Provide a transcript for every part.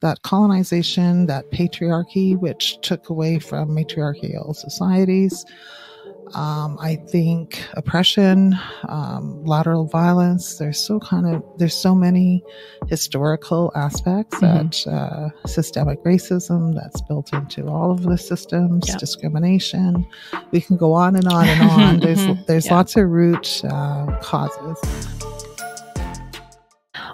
that colonization, that patriarchy, which took away from matriarchal societies. I think oppression, lateral violence. There's so many historical aspects that systemic racism that's built into all of the systems, discrimination. We can go on and on and on. There's lots of root causes.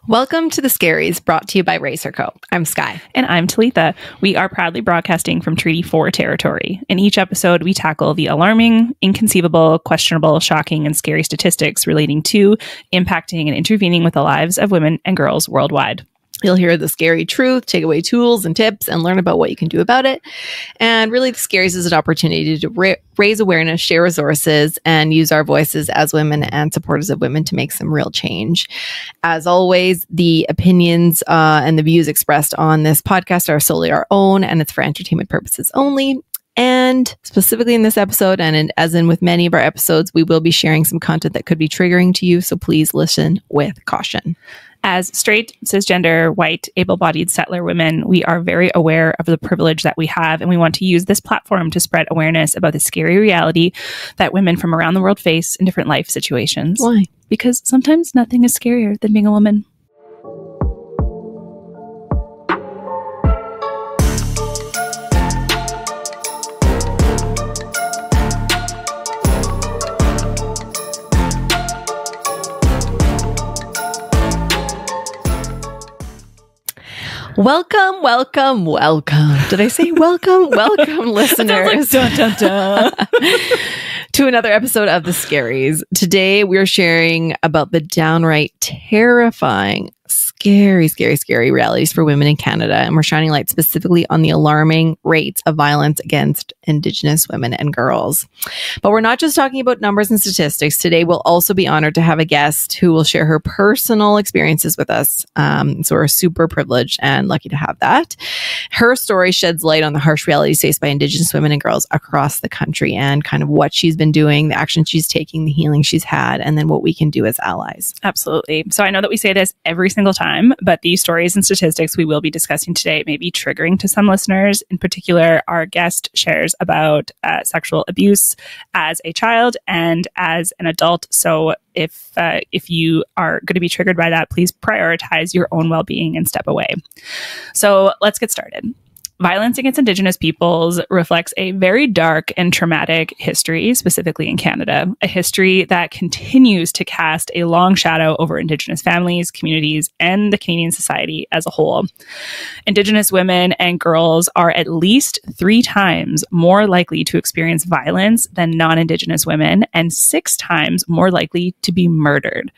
Welcome to The Scaries, brought to you by Racer Co. I'm Sky. And I'm Talitha. We are proudly broadcasting from Treaty 4 territory. In each episode, we tackle the alarming, inconceivable, questionable, shocking, and scary statistics relating to, impacting, and intervening with the lives of women and girls worldwide. You'll hear the scary truth, take away tools and tips, and learn about what you can do about it. And really, The Scaries is an opportunity to raise awareness, share resources, and use our voices as women and supporters of women to make some real change. As always, the opinions and the views expressed on this podcast are solely our own, and it's for entertainment purposes only. And specifically in this episode, and as in with many of our episodes, we will be sharing some content that could be triggering to you, so please listen with caution. As straight, cisgender, white, able-bodied settler women, we are very aware of the privilege that we have, and we want to use this platform to spread awareness about the scary reality that women from around the world face in different life situations. Why? Because sometimes nothing is scarier than being a woman. Welcome, welcome, welcome. Did I say welcome? Welcome, listeners. Like, dun, dun, dun. To another episode of The Scaries. Today, we're sharing about the downright terrifying, scary realities for women in Canada. And we're shining light specifically on the alarming rates of violence against Indigenous women and girls. But we're not just talking about numbers and statistics. Today, we'll also be honored to have a guest who will share her personal experiences with us. So we're super privileged and lucky to have that. Her story sheds light on the harsh realities faced by Indigenous women and girls across the country and kind of what she's been doing, the action she's taking, the healing she's had, and then what we can do as allies. Absolutely. So I know that we say this every single time, but these stories and statistics we will be discussing today may be triggering to some listeners. In particular, our guest shares about sexual abuse as a child and as an adult. So if you are going to be triggered by that, please prioritize your own well-being and step away. So let's get started. Violence against Indigenous peoples reflects a very dark and traumatic history, specifically in Canada, a history that continues to cast a long shadow over Indigenous families, communities, and the Canadian society as a whole. Indigenous women and girls are at least 3 times more likely to experience violence than non-Indigenous women and 6 times more likely to be murdered.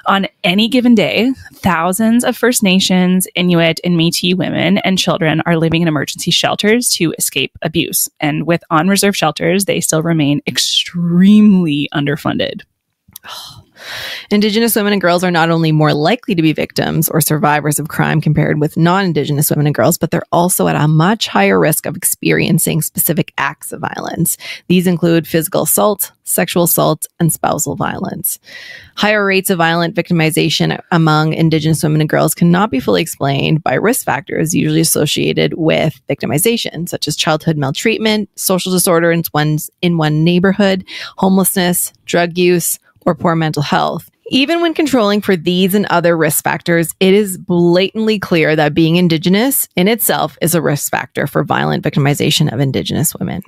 On any given day, thousands of First Nations, Inuit, and Métis women and children are living in emergency shelters to escape abuse. And with on-reserve shelters, they still remain extremely underfunded. Indigenous women and girls are not only more likely to be victims or survivors of crime compared with non-Indigenous women and girls, but they're also at a much higher risk of experiencing specific acts of violence. These include physical assault, sexual assault, and spousal violence. Higher rates of violent victimization among Indigenous women and girls cannot be fully explained by risk factors usually associated with victimization, such as childhood maltreatment, social disorder in one neighborhood, homelessness, drug use, or poor mental health. Even when controlling for these and other risk factors, it is blatantly clear that being Indigenous in itself is a risk factor for violent victimization of Indigenous women.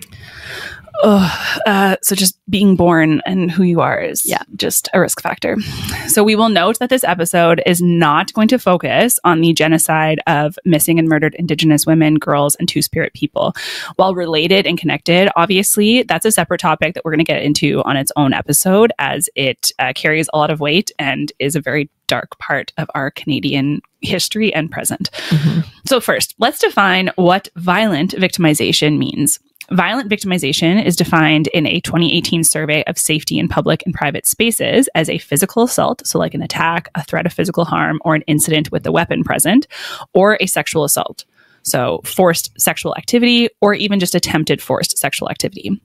So just being born and who you are is just a risk factor. So we will note that this episode is not going to focus on the genocide of missing and murdered Indigenous women, girls, and Two-Spirit people. While related and connected, obviously, that's a separate topic that we're going to get into on its own episode, as it carries a lot of weight and is a very dark part of our Canadian history and present. So first, let's define what violent victimization means. Violent victimization is defined in a 2018 survey of safety in public and private spaces as a physical assault, so like an attack, a threat of physical harm, or an incident with a weapon present, or a sexual assault, so forced sexual activity, or even just attempted forced sexual activity.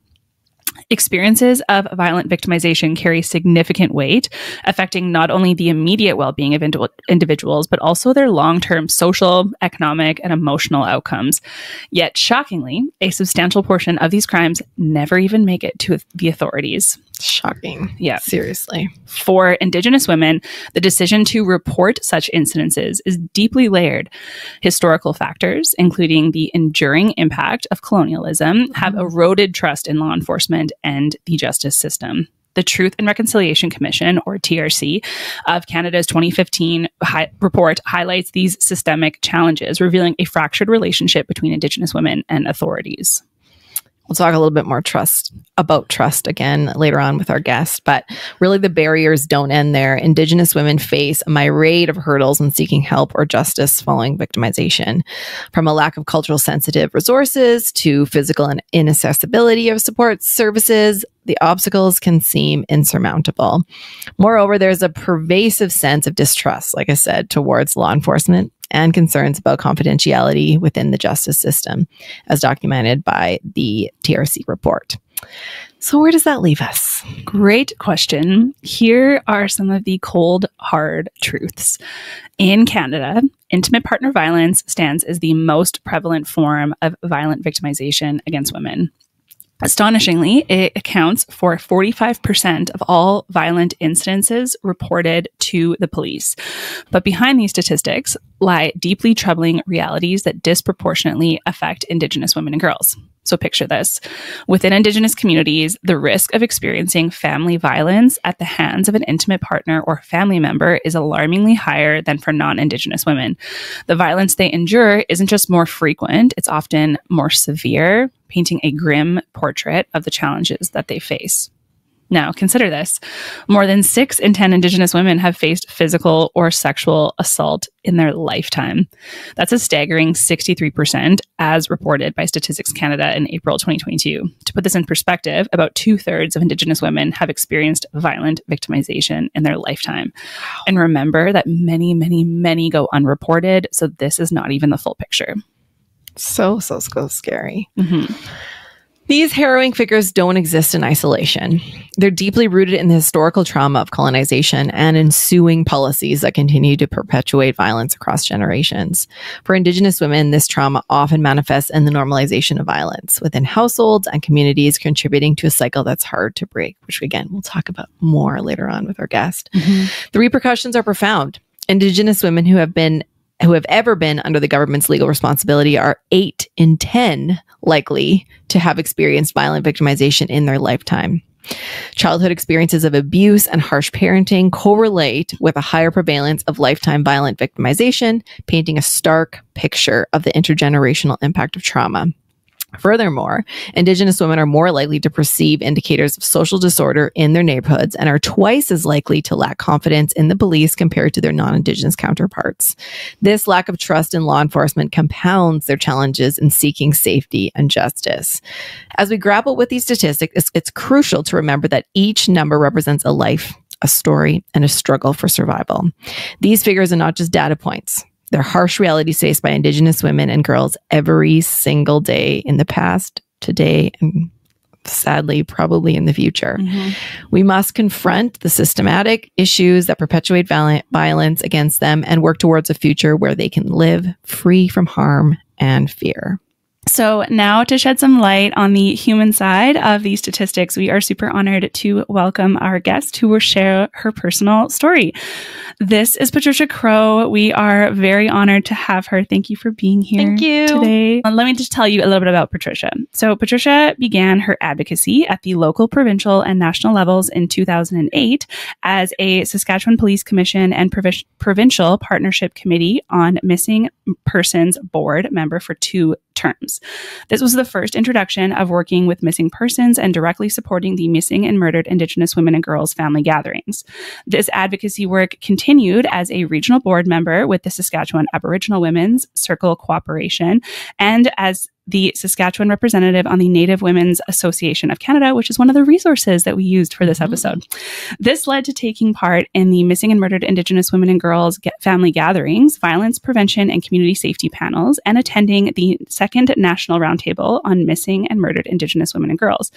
Experiences of violent victimization carry significant weight, affecting not only the immediate well-being of individuals, but also their long-term social, economic, and emotional outcomes. Yet, shockingly, a substantial portion of these crimes never even make it to the authorities. Shocking. Yeah. Seriously. For Indigenous women, the decision to report such incidences is deeply layered. Historical factors, including the enduring impact of colonialism, have eroded trust in law enforcement and the justice system. The Truth and Reconciliation Commission, or TRC, of Canada's 2015 report highlights these systemic challenges, revealing a fractured relationship between Indigenous women and authorities. We'll talk a little bit more about trust again later on with our guest, but really the barriers don't end there. Indigenous women face a myriad of hurdles in seeking help or justice following victimization, from a lack of cultural sensitive resources to physical and inaccessibility of support services. The obstacles can seem insurmountable. Moreover, there's a pervasive sense of distrust, like I said, towards law enforcement and concerns about confidentiality within the justice system, as documented by the TRC report. So where does that leave us? Great question. Here are some of the cold, hard truths. In Canada, intimate partner violence stands as the most prevalent form of violent victimization against women. Astonishingly, it accounts for 45% of all violent incidences reported to the police. But behind these statistics lie deeply troubling realities that disproportionately affect Indigenous women and girls. So picture this. Within Indigenous communities, the risk of experiencing family violence at the hands of an intimate partner or family member is alarmingly higher than for non-Indigenous women. The violence they endure isn't just more frequent, it's often more severe, painting a grim portrait of the challenges that they face. Now, consider this. More than 6 in 10 Indigenous women have faced physical or sexual assault in their lifetime. That's a staggering 63%, as reported by Statistics Canada in April 2022. To put this in perspective, about 2/3 of Indigenous women have experienced violent victimization in their lifetime. Wow. And remember that many, many, many go unreported, so this is not even the full picture. So scary. Mm-hmm. These harrowing figures don't exist in isolation. They're deeply rooted in the historical trauma of colonization and ensuing policies that continue to perpetuate violence across generations. For Indigenous women, this trauma often manifests in the normalization of violence within households and communities, contributing to a cycle that's hard to break, which again, we'll talk about more later on with our guest. Mm-hmm. The repercussions are profound. Indigenous women who have ever been under the government's legal responsibility are 8 in 10 likely to have experienced violent victimization in their lifetime. Childhood experiences of abuse and harsh parenting correlate with a higher prevalence of lifetime violent victimization, painting a stark picture of the intergenerational impact of trauma. Furthermore, Indigenous women are more likely to perceive indicators of social disorder in their neighborhoods and are twice as likely to lack confidence in the police compared to their non-Indigenous counterparts. This lack of trust in law enforcement compounds their challenges in seeking safety and justice. As we grapple with these statistics, it's crucial to remember that each number represents a life, a story, and a struggle for survival. These figures are not just data points. They're harsh realities faced by Indigenous women and girls every single day in the past, today, and sadly, probably in the future. Mm-hmm. We must confront the systematic issues that perpetuate violence against them and work towards a future where they can live free from harm and fear. So now, to shed some light on the human side of these statistics, we are super honored to welcome our guest who will share her personal story. This is Patricia Crow. We are very honored to have her. Thank you for being here today. Let me just tell you a little bit about Patricia. So Patricia began her advocacy at the local, provincial, and national levels in 2008 as a Saskatchewan Police Commission and Provincial Partnership Committee on Missing Persons Board member for 2 terms. This was the first introduction of working with missing persons and directly supporting the missing and murdered Indigenous women and girls family gatherings. This advocacy work continued as a regional board member with the Saskatchewan Aboriginal Women's Circle Cooperation and as the Saskatchewan representative on the Native Women's Association of Canada, which is one of the resources that we used for this episode. This led to taking part in the Missing and Murdered Indigenous Women and Girls Family Gatherings, Violence Prevention and Community Safety Panels, and attending the second National Roundtable on Missing and Murdered Indigenous Women and Girls.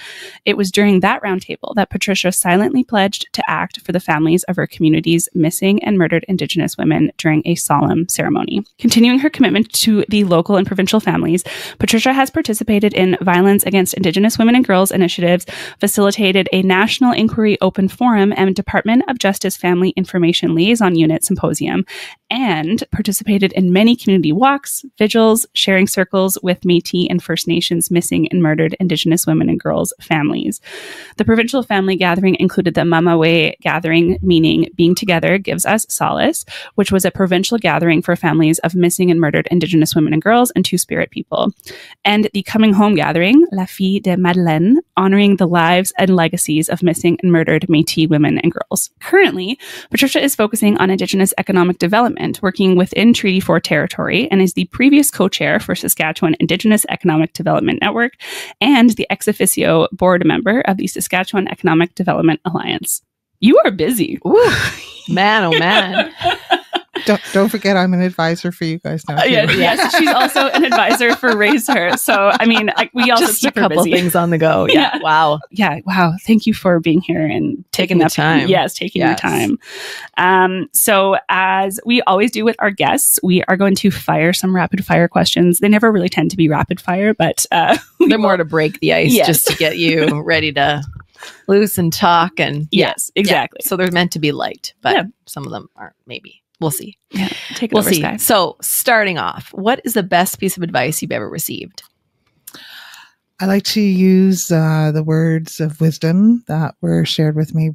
It was during that roundtable that Patricia silently pledged to act for the families of her community's missing and murdered Indigenous women during a solemn ceremony. Continuing her commitment to the local and provincial families, Patricia has participated in violence against Indigenous women and girls initiatives, facilitated a National Inquiry Open Forum and Department of Justice Family Information Liaison Unit Symposium, and participated in many community walks, vigils, sharing circles with Métis and First Nations missing and murdered Indigenous women and girls families. The provincial family gathering included the Mamawe gathering, meaning being together gives us solace, which was a provincial gathering for families of missing and murdered Indigenous women and girls and Two-Spirit people. And the Coming Home gathering, La Fille de Madeleine, honoring the lives and legacies of missing and murdered Métis women and girls. Currently, Patricia is focusing on Indigenous economic development, working within Treaty 4 territory, and is the previous co-chair for Saskatchewan Indigenous Economic Development Network and the ex officio board member of the Saskatchewan Economic Development Alliance. You are busy. Ooh, man, oh man. Don't forget, I'm an advisor for you guys now. Yes, she's also an advisor for Raise Her. So, I mean, we also just keep a couple her busy. things on the go. Yeah. Wow. Yeah. Wow. Thank you for being here and taking the that time. Yes, taking your time. So, as we always do with our guests, we are going to fire some rapid fire questions. They never really tend to be rapid fire, but they're more to break the ice, just to get you ready to loose and talk. And yes, exactly. So they're meant to be light, but some of them aren't. Maybe. We'll see. Yeah, take it over, Sky. So, starting off, what is the best piece of advice you've ever received? I like to use the words of wisdom that were shared with me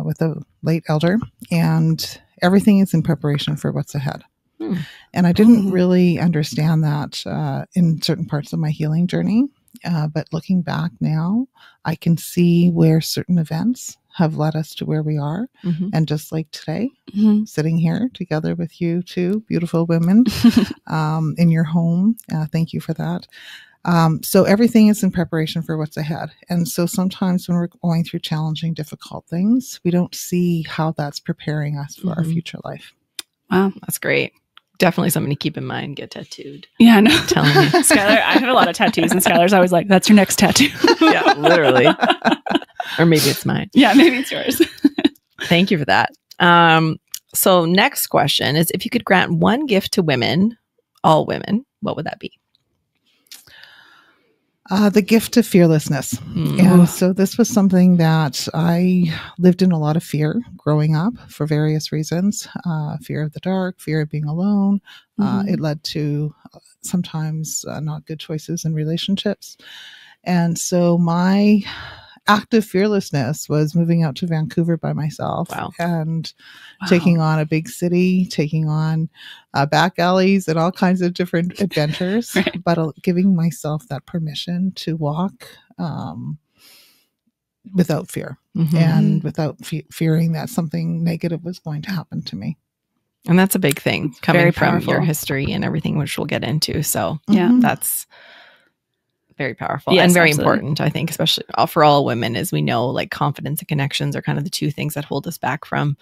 with a late elder, and everything is in preparation for what's ahead. And I didn't really understand that in certain parts of my healing journey, but looking back now, I can see where certain events have led us to where we are. And just like today, sitting here together with you two beautiful women in your home. Thank you for that. So everything is in preparation for what's ahead. And so sometimes when we're going through challenging, difficult things, we don't see how that's preparing us for our future life. Wow, that's great. Definitely something to keep in mind. Get tattooed. Yeah, no. Telling me. Skylar, I have a lot of tattoos, and Skylar's always like, that's your next tattoo. Yeah, literally. Or maybe it's mine. Yeah, maybe it's yours. Thank you for that. So next question is, if you could grant one gift to women, all women, what would that be? The gift of fearlessness. And so this was something that I lived in a lot of fear growing up for various reasons. Fear of the dark, fear of being alone. It led to sometimes not good choices in relationships. And so my act of fearlessness was moving out to Vancouver by myself and taking on a big city, taking on back alleys and all kinds of different adventures, but giving myself that permission to walk without fear and without fearing that something negative was going to happen to me. And that's a big thing coming Very from powerful. your history and everything, which we'll get into. So that's very powerful and very important, I think, especially for all women, as we know, like confidence and connections are kind of the two things that hold us back from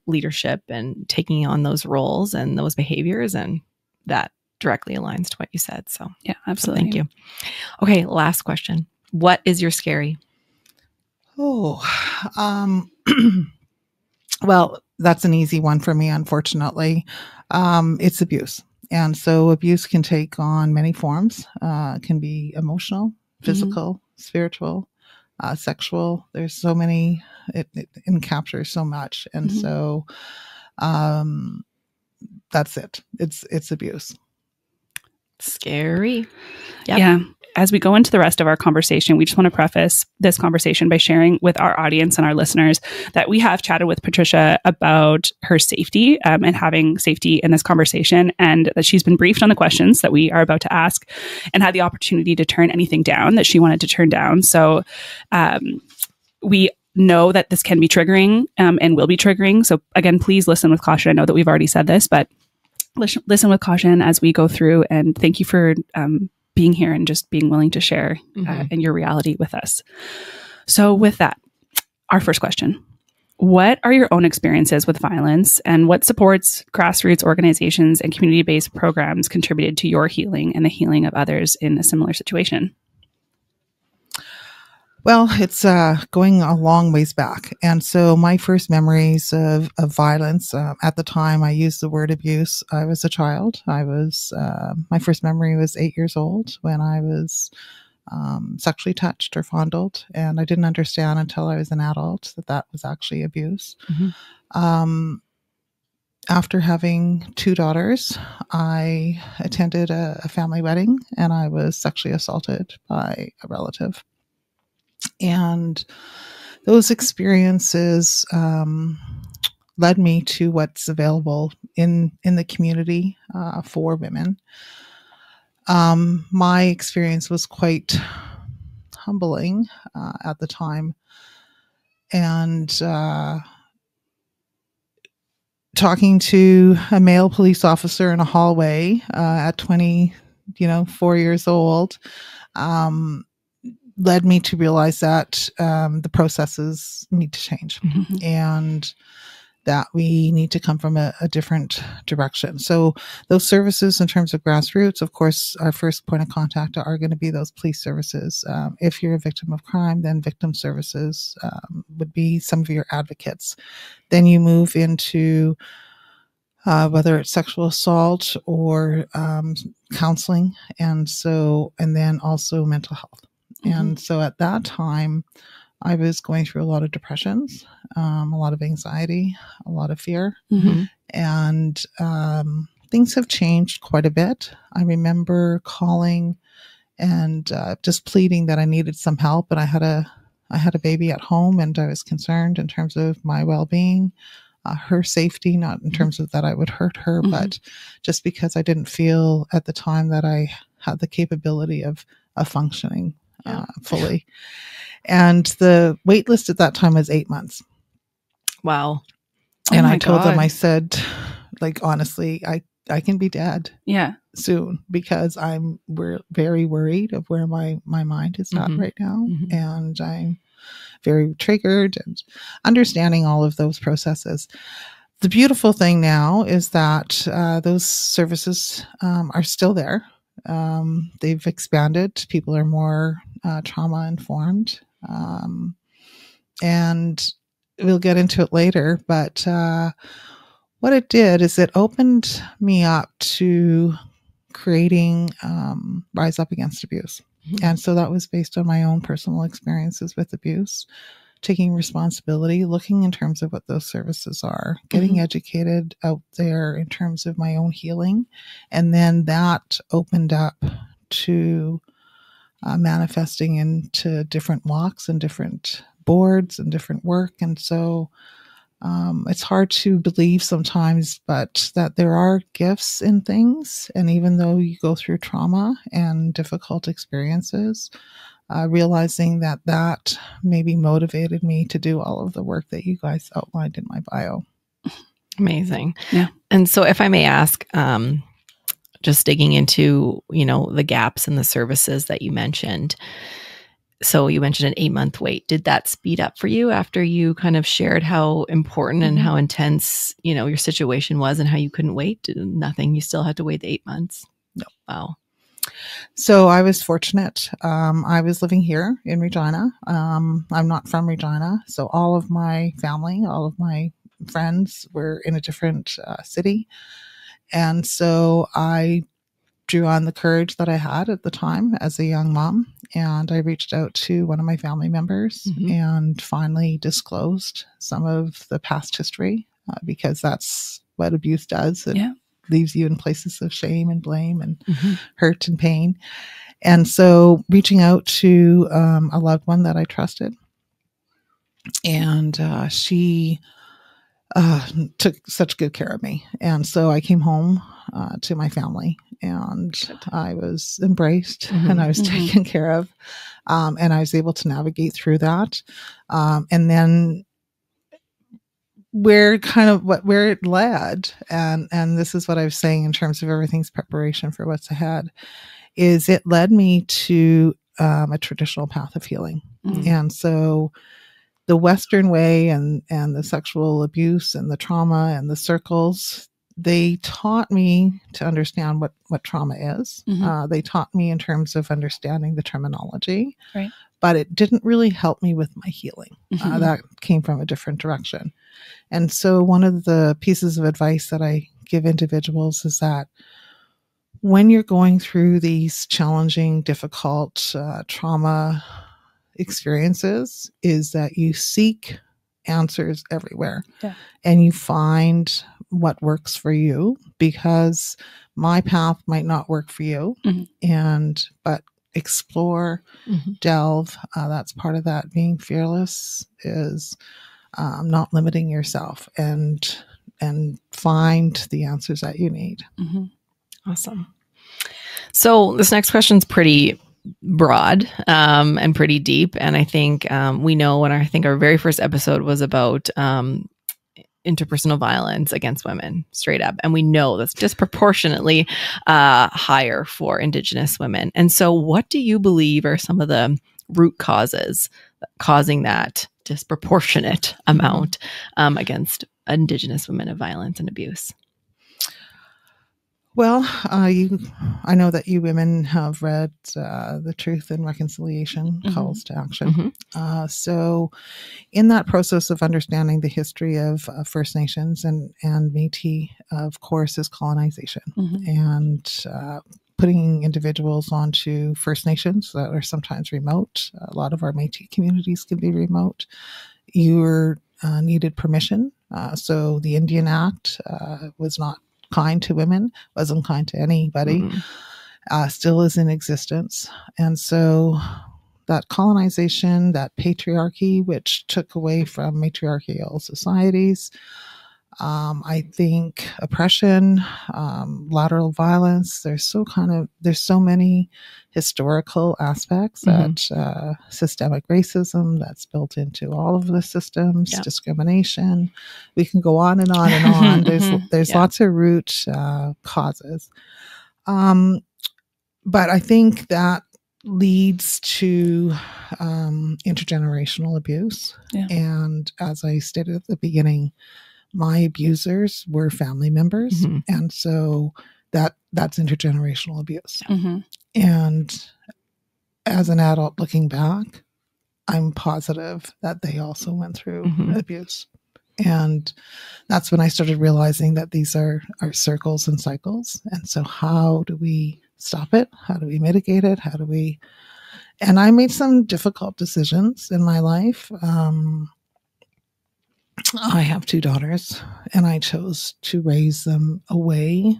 leadership and taking on those roles and those behaviors. And that directly aligns to what you said. So yeah, absolutely. Thank you. Okay. Last question. What is your scary? Well, that's an easy one for me, unfortunately. It's abuse. And so abuse can take on many forms. It can be emotional, physical, spiritual, sexual. There's so many, it encaptures so much. And so that's it. It's abuse. Scary. Yep. Yeah. As we go into the rest of our conversation, we just want to preface this conversation by sharing with our audience and our listeners that we have chatted with Patricia about her safety and having safety in this conversation, and that she's been briefed on the questions that we are about to ask and had the opportunity to turn anything down that she wanted to turn down. So we know that this can be triggering and will be triggering. So again, please listen with caution. I know that we've already said this, but listen with caution as we go through, and thank you for being here and just being willing to share in your reality with us. So with that, our first question. What are your own experiences with violence, and what supports, grassroots organizations, and community-based programs contributed to your healing and the healing of others in a similar situation? Well, it's going a long ways back. And so my first memories of violence, at the time I used the word abuse. I was a child. My first memory was 8 years old when I was sexually touched or fondled. And I didn't understand until I was an adult that was actually abuse. After having 2 daughters, I attended a family wedding and I was sexually assaulted by a relative. And those experiences led me to what's available in the community for women. My experience was quite humbling at the time. And talking to a male police officer in a hallway at 24 years old, led me to realize that the processes need to change and that we need to come from a different direction. So those services in terms of grassroots, of course, our first point of contact are going to be those police services. If you're a victim of crime, then victim services would be some of your advocates. Then you move into whether it's sexual assault or counseling, and then also mental health. And so at that time, I was going through a lot of depressions, a lot of anxiety, a lot of fear. And things have changed quite a bit. I remember calling and just pleading that I needed some help. And I had a baby at home, and I was concerned in terms of my well-being, her safety, not in terms of that I would hurt her, but just because I didn't feel at the time that I had the capability of functioning fully. And the wait list at that time was 8 months. Wow. And I told them, I said, like, honestly, I can be dead soon because we're very worried of where my mind is at right now. And I'm very triggered and understanding all of those processes. The beautiful thing now is that those services are still there. They've expanded. People are more trauma informed. And we'll get into it later, but what it did is it opened me up to creating Rise Up Against Abuse. And so that was based on my own personal experiences with abuse, taking responsibility, looking in terms of what those services are, getting educated out there in terms of my own healing. And then that opened up to manifesting into different walks and different boards and different work. And so it's hard to believe sometimes, but that there are gifts in things. And even though you go through trauma and difficult experiences, realizing that maybe motivated me to do all of the work that you guys outlined in my bio. Amazing. Yeah. And so if I may ask, just digging into, the gaps in the services that you mentioned. So you mentioned an 8-month wait. Did that speed up for you after you kind of shared how important and how intense, your situation was and how you couldn't wait? Nothing. You still had to wait the 8 months. No. Wow. So I was fortunate. I was living here in Regina. I'm not from Regina. So all of my family, all of my friends were in a different city. And so I drew on the courage that I had at the time as a young mom. And I reached out to one of my family members and finally disclosed some of the past history because that's what abuse does. It leaves you in places of shame and blame and hurt and pain. And so reaching out to a loved one that I trusted, and she took such good care of me. And so I came home to my family, and I was embraced and I was taken care of. And I was able to navigate through that. And then where it led, and this is what I was saying in terms of everything's preparation for what's ahead, is it led me to a traditional path of healing. And so the Western way and the sexual abuse and the trauma and the circles, they taught me to understand what trauma is. They taught me in terms of understanding the terminology, Right. but it didn't really help me with my healing. That came from a different direction. And so one of the pieces of advice that I give individuals is that when you're going through these challenging, difficult trauma experiences, is that you seek answers everywhere. Yeah. And you find what works for you, because my path might not work for you. But explore, delve. That's part of that. Being fearless is not limiting yourself, and find the answers that you need. Awesome. So this next question is pretty broad and pretty deep, and I think we know when our very first episode was about interpersonal violence against women, straight up, and we know that's disproportionately higher for Indigenous women. And so, what do you believe are some of the root causes causing that disproportionate amount against Indigenous women of violence and abuse? Well, I know that you women have read the Truth and Reconciliation Calls to Action. So in that process of understanding the history of First Nations and Métis, of course, is colonization. And putting individuals onto First Nations that are sometimes remote. A lot of our Métis communities can be remote. You needed permission. So the Indian Act was not kind to women, wasn't kind to anybody, still is in existence. And so that colonization, that patriarchy, which took away from matriarchal societies, I think oppression, lateral violence, there's so many historical aspects that systemic racism that's built into all of the systems, discrimination. We can go on and on and on. There's lots of root causes. But I think that leads to intergenerational abuse. And as I stated at the beginning, my abusers were family members. And so that's intergenerational abuse. And as an adult looking back, I'm positive that they also went through abuse. And that's when I started realizing that these are circles and cycles. And so how do we stop it? How do we mitigate it? And I made some difficult decisions in my life. I have 2 daughters, and I chose to raise them away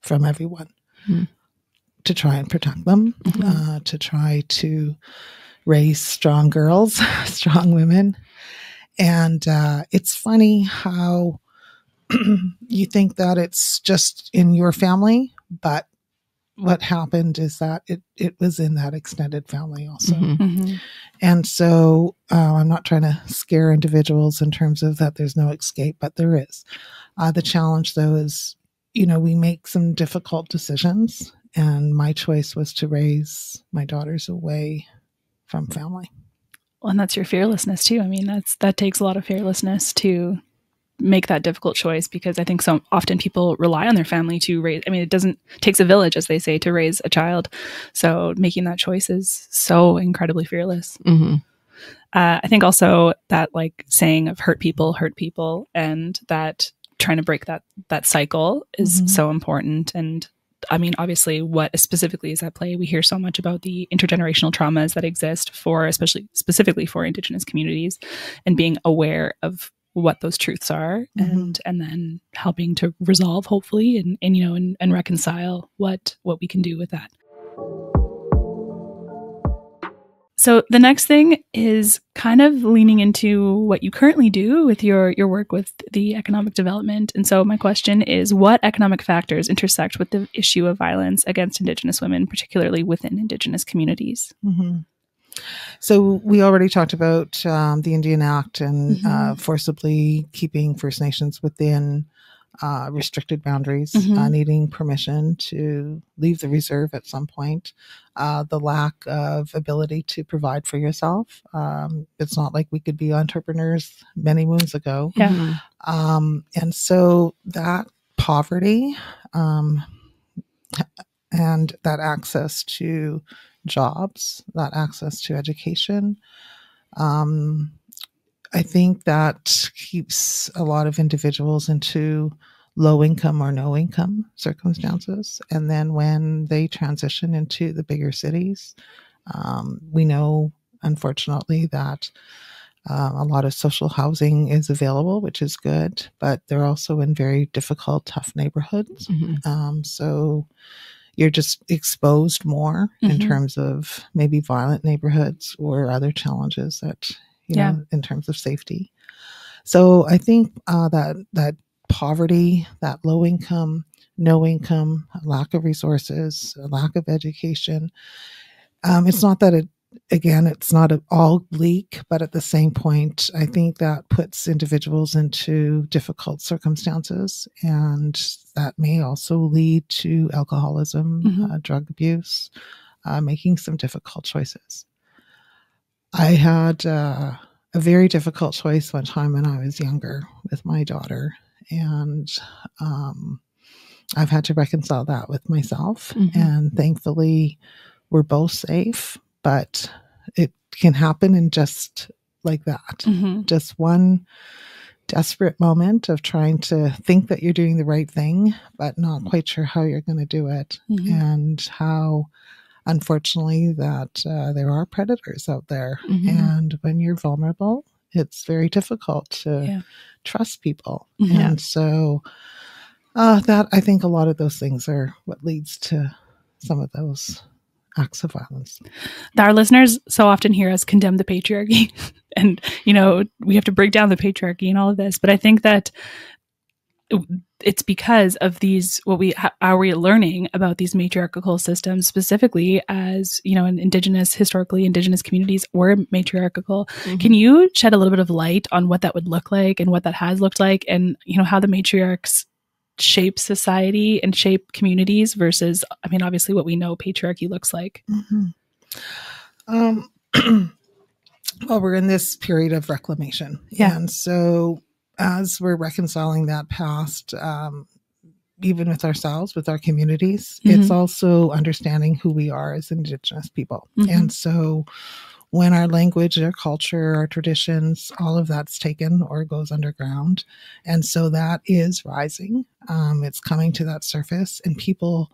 from everyone, to try and protect them, to try to raise strong girls, strong women. And it's funny how you think that it's just in your family, but what happened is that it was in that extended family also. And so I'm not trying to scare individuals in terms of that there's no escape, but there is. The challenge, though, is, we make some difficult decisions, and my choice was to raise my daughters away from family. Well, and that's your fearlessness too. I mean, that takes a lot of fearlessness to make that difficult choice, because I think so often people rely on their family to raise. I mean, it takes a village, as they say, to raise a child. So making that choice is so incredibly fearless. I think also that saying of hurt people, and that trying to break that cycle is so important. And I mean, obviously, what specifically is at play? We hear so much about the intergenerational traumas that exist specifically for Indigenous communities, and being aware of what those truths are, and then helping to resolve, hopefully, and reconcile what we can do with that. So the next thing is kind of leaning into what you currently do with your work with the economic development. And so my question is, what economic factors intersect with the issue of violence against Indigenous women, particularly within Indigenous communities? So we already talked about the Indian Act and forcibly keeping First Nations within restricted boundaries, Mhm. needing permission to leave the reserve at some point, the lack of ability to provide for yourself. It's not like we could be entrepreneurs many moons ago. Yeah. And so that poverty and that access to jobs, that access to education, I think that keeps a lot of individuals into low income or no income circumstances. And then when they transition into the bigger cities, we know, unfortunately, that a lot of social housing is available, which is good, but they're also in very difficult, tough neighborhoods. So you're just exposed more in terms of maybe violent neighborhoods or other challenges that, you know, in terms of safety. So I think that poverty, that low income, no income, lack of resources, lack of education. It's not that it's not all bleak, but at the same point, I think that puts individuals into difficult circumstances, and that may also lead to alcoholism, drug abuse, making some difficult choices. I had a very difficult choice one time when I was younger with my daughter, and I've had to reconcile that with myself. And thankfully, we're both safe, but it can happen in just like that. Just one desperate moment of trying to think that you're doing the right thing, but not quite sure how you're going to do it, and how, unfortunately, that there are predators out there. And when you're vulnerable, it's very difficult to trust people. And so that, I think a lot of those things are what leads to some of those acts of violence. Our listeners so often hear us condemn the patriarchy and, you know, we have to break down the patriarchy and all of this. But I think that it's because of these, are we learning about these matriarchal systems, specifically as, you know, in historically indigenous communities were matriarchal. Can you shed a little bit of light on what that would look like and what that has looked like, and, you know, how the matriarchs shape society and shape communities versus, I mean, obviously what we know patriarchy looks like? Well, we're in this period of reclamation. And so as we're reconciling that past, even with ourselves, with our communities, it's also understanding who we are as Indigenous people. And so when our language, our culture, our traditions, all of that's taken or goes underground. And so that is rising. It's coming to that surface, and people,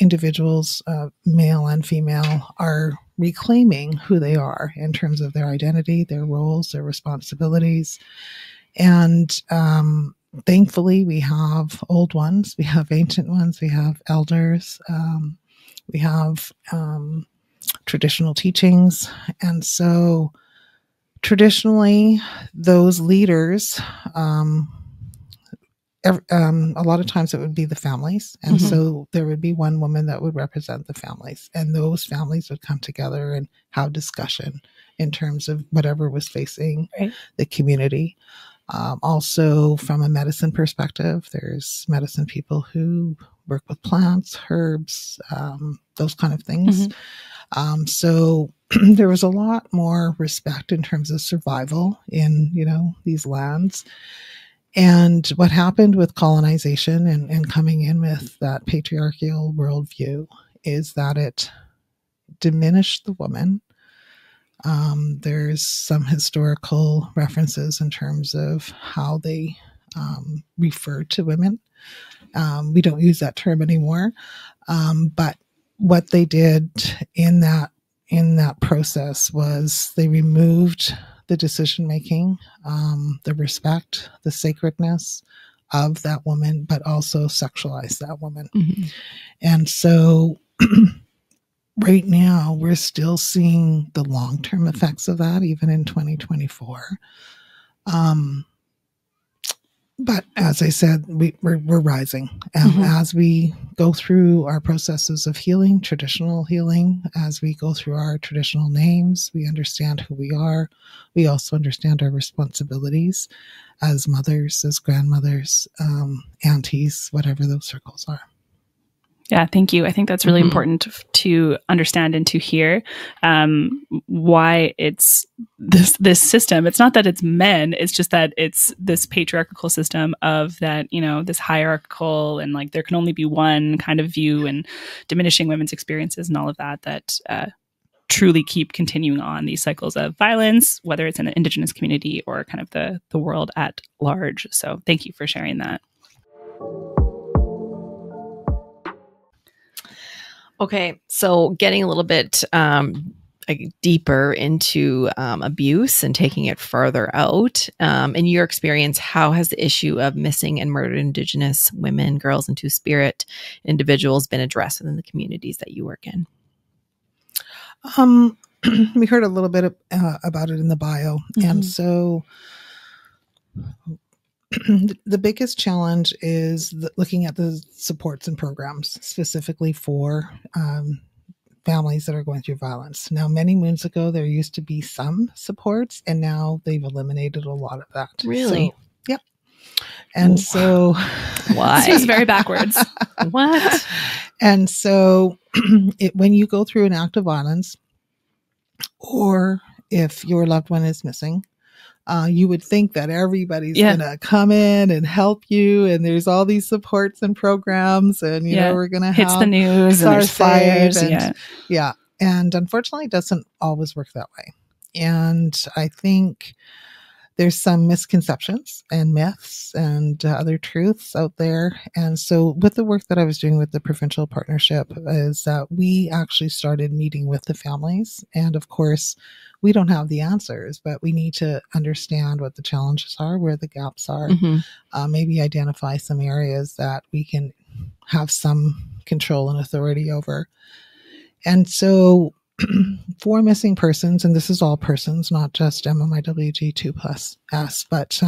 individuals, male and female, are reclaiming who they are in terms of their identity, their roles, their responsibilities. And thankfully, we have old ones, we have ancient ones, we have elders, we have traditional teachings. And so traditionally, those leaders, a lot of times it would be the families. And so there would be one woman that would represent the families, and those families would come together and have discussion in terms of whatever was facing the community. Also, from a medicine perspective, there's medicine people who work with plants, herbs, those kind of things. So there was a lot more respect in terms of survival in, you know, these lands. And what happened with colonization and coming in with that patriarchal worldview is that it diminished the woman. There's some historical references in terms of how they refer to women. We don't use that term anymore. But what they did in that process was they removed the decision-making, the respect, the sacredness of that woman, but also sexualized that woman. And so right now, we're still seeing the long-term effects of that, even in 2024. But as I said, we're rising as we go through our processes of healing, traditional healing, as we go through our traditional names, we understand who we are. We also understand our responsibilities as mothers, as grandmothers, aunties, whatever those circles are. Yeah, thank you. I think that's really important to understand and to hear why it's this system. It's not that it's men, it's just that it's this patriarchal system of that, this hierarchical and like there can only be one kind of view and diminishing women's experiences and all of that truly keep continuing on these cycles of violence, whether it's in an Indigenous community or kind of the world at large. So thank you for sharing that. Okay, so getting a little bit deeper into abuse and taking it further out, in your experience, how has the issue of missing and murdered Indigenous women, girls, and Two-Spirit individuals been addressed within the communities that you work in? We heard a little bit about it in the bio, and so the biggest challenge is looking at the supports and programs specifically for families that are going through violence. Now, many moons ago, there used to be some supports, and now they've eliminated a lot of that. Really? So, yep. And so, why? This is very backwards. What? And so, when you go through an act of violence, or if your loved one is missing, you would think that everybody's going to come in and help you, and there's all these supports and programs, and we're going to hits the news and there's fires, and unfortunately, it doesn't always work that way. And I think there's some misconceptions and myths and other truths out there. And so, with the work that I was doing with the provincial partnership, is that we actually started meeting with the families, and of course, we don't have the answers, but we need to understand what the challenges are, where the gaps are, maybe identify some areas that we can have some control and authority over. And so for missing persons, and this is all persons, not just MMIWG2+S, but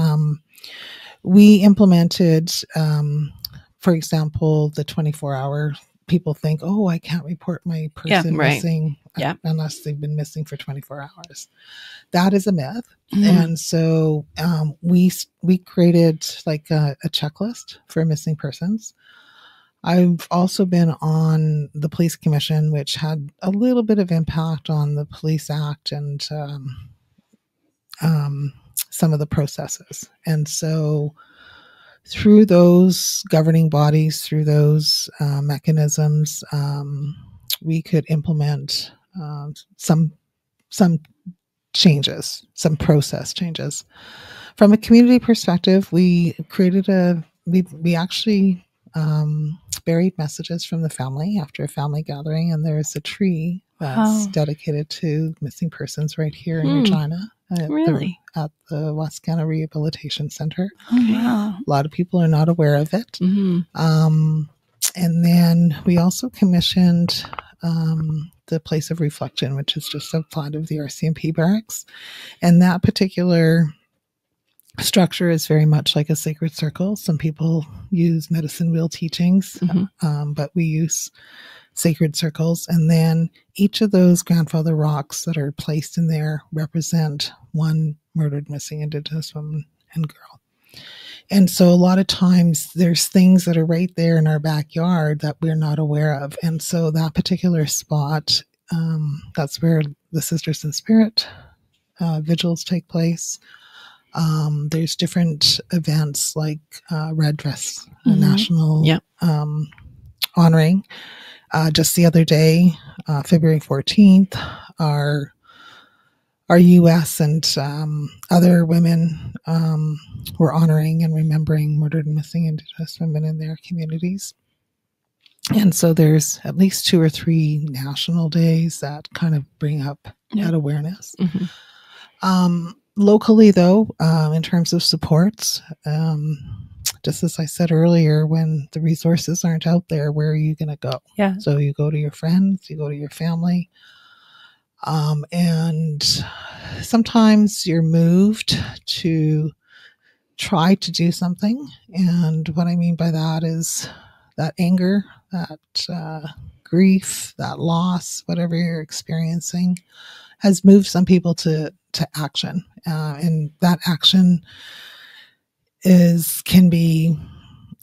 we implemented, for example, the 24-hour. People think, oh, I can't report my person missing unless they've been missing for 24 hours. That is a myth. And so we created like a checklist for missing persons. I've also been on the Police Commission, which had a little bit of impact on the Police Act and some of the processes. And so through those governing bodies, through those mechanisms, we could implement some changes, some process changes. From a community perspective, we created we actually buried messages from the family after a family gathering, and there's a tree that's dedicated to missing persons right here in Regina. Really? At the Wascana Rehabilitation Center. Oh, wow. A lot of people are not aware of it. And then we also commissioned the Place of Reflection, which is just outside of the RCMP barracks. And that particular structure is very much like a sacred circle. Some people use medicine wheel teachings, but we use sacred circles. And then each of those grandfather rocks that are placed in there represent one murdered, missing Indigenous woman and girl. And so a lot of times there's things that are right there in our backyard that we're not aware of. And so that particular spot, that's where the Sisters in Spirit vigils take place. There's different events like Red Dress, a national honoring. Just the other day, February 14th, our U.S. and other women were honoring and remembering murdered and missing Indigenous women in their communities. And so there's at least 2 or 3 national days that kind of bring up that awareness. Locally, though, in terms of supports, just as I said earlier, when the resources aren't out there, where are you going to go? Yeah. So you go to your friends, you go to your family. And sometimes you're moved to try to do something. And what I mean by that is that anger, that grief, that loss, whatever you're experiencing, has moved some people to action. And that action can be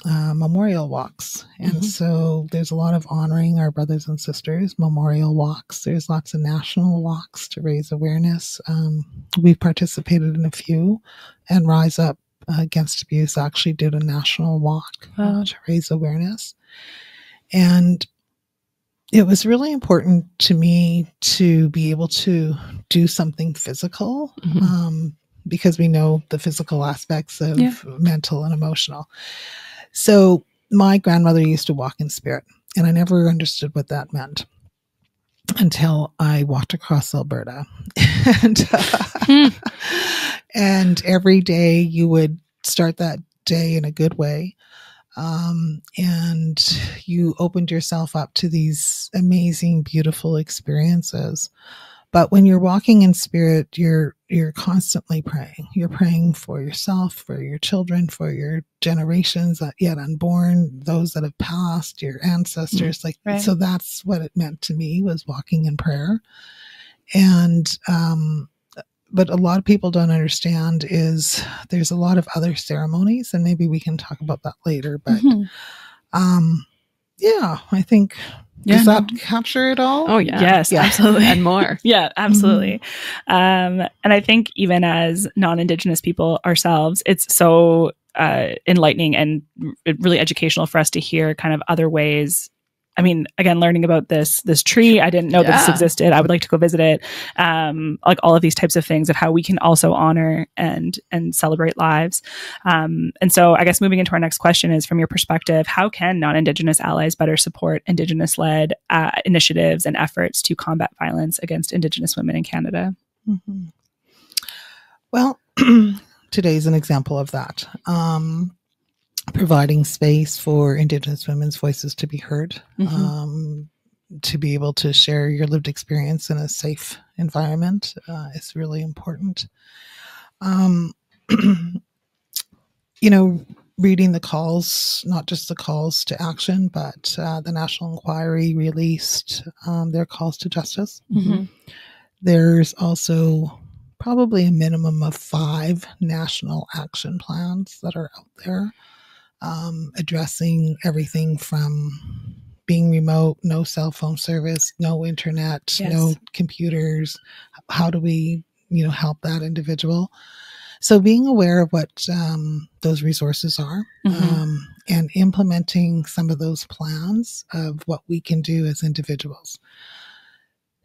memorial walks. And so there's a lot of honoring our brothers and sisters, memorial walks. There's lots of national walks to raise awareness. We've participated in a few, and Rise Up Against Abuse actually did a national walk to raise awareness. And it was really important to me to be able to do something physical, because we know the physical aspects of mental and emotional. So my grandmother used to walk in spirit, and I never understood what that meant until I walked across Alberta. And every day you would start that day in a good way. And you opened yourself up to these amazing, beautiful experiences. But when you're walking in spirit, you're constantly praying. You're praying for yourself, for your children, for your generations that yet unborn, those that have passed, your ancestors. So that's what it meant to me, was walking in prayer. And but a lot of people don't understand is there's a lot of other ceremonies, and maybe we can talk about that later. But I think, does that capture it all? Oh, yeah. Yes, absolutely. And more. Yeah, absolutely. And I think even as non-Indigenous people ourselves, it's so enlightening and really educational for us to hear kind of other ways. I mean, again, learning about this tree, I didn't know that this existed. I would like to go visit it. Like all of these types of things of how we can also honor and celebrate lives. And so I guess moving into our next question is, from your perspective, how can non-Indigenous allies better support Indigenous-led initiatives and efforts to combat violence against Indigenous women in Canada? Well, today's an example of that. Providing space for Indigenous women's voices to be heard, to be able to share your lived experience in a safe environment is really important. Reading the calls, not just the calls to action, but the National Inquiry released their calls to justice. There's also probably a minimum of 5 national action plans that are out there. Addressing everything from being remote, no cell phone service, no internet, no computers. How do we, help that individual? So being aware of what those resources are, and implementing some of those plans of what we can do as individuals.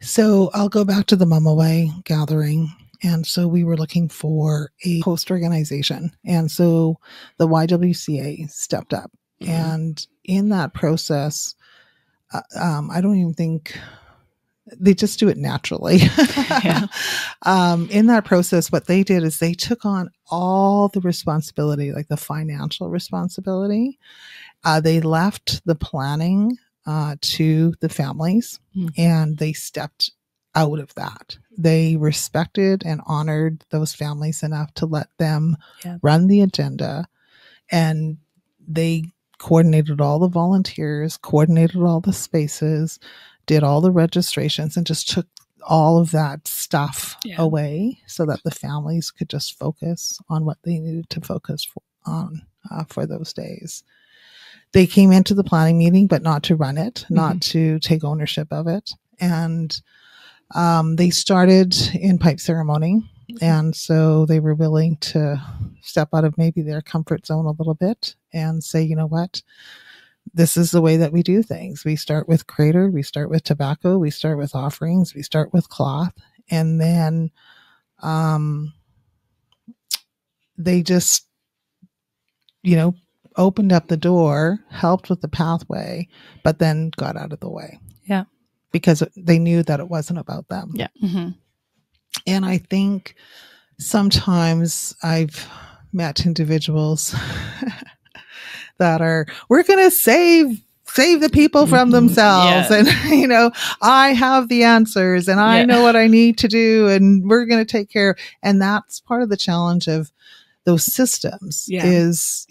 So I'll go back to the Mumaway gathering. And so we were looking for a host organization. And so the YWCA stepped up. And in that process, I don't even think they just do it naturally. In that process, what they did is they took on all the responsibility, like the financial responsibility. They left the planning to the families, and they stepped out of that. They respected and honored those families enough to let them run the agenda, and they coordinated all the volunteers, coordinated all the spaces, did all the registrations, and just took all of that stuff away so that the families could just focus on what they needed to focus on for those days. They came into the planning meeting, but not to run it, not to take ownership of it. And they started in pipe ceremony. And so they were willing to step out of maybe their comfort zone a little bit and say, you know what, this is the way that we do things. We start with crater, we start with tobacco, we start with offerings, we start with cloth. And then they just, opened up the door, helped with the pathway, but then got out of the way. Yeah. Because they knew that it wasn't about them. Yeah. And I think sometimes I've met individuals that are, we're going to save the people from themselves. And, I have the answers and I know what I need to do and we're going to take care. And that's part of the challenge of those systems Yeah. is,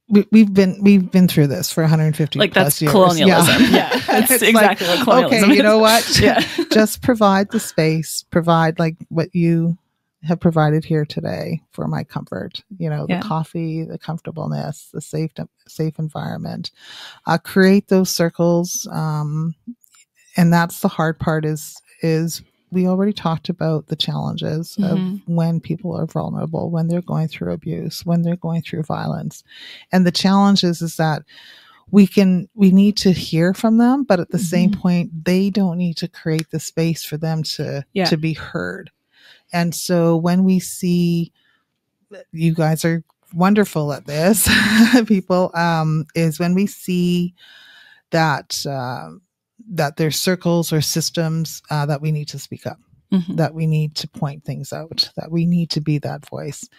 we've been through this for 150 like plus that's years. colonialism. Yeah, that's It's exactly what colonialism okay, is. you know what? Yeah. Just provide the space, provide like what you have provided here today for my comfort. The coffee, the comfortableness, the safe environment. Create those circles, and that's the hard part. Is we already talked about the challenges of when people are vulnerable, when they're going through abuse, when they're going through violence. And the challenge is that we need to hear from them, but at the same point, they don't need to create the space for them to be heard. And so when we see, you guys are wonderful at this, people, is when we see that, that there's circles or systems that we need to speak up, that we need to point things out, that we need to be that voice.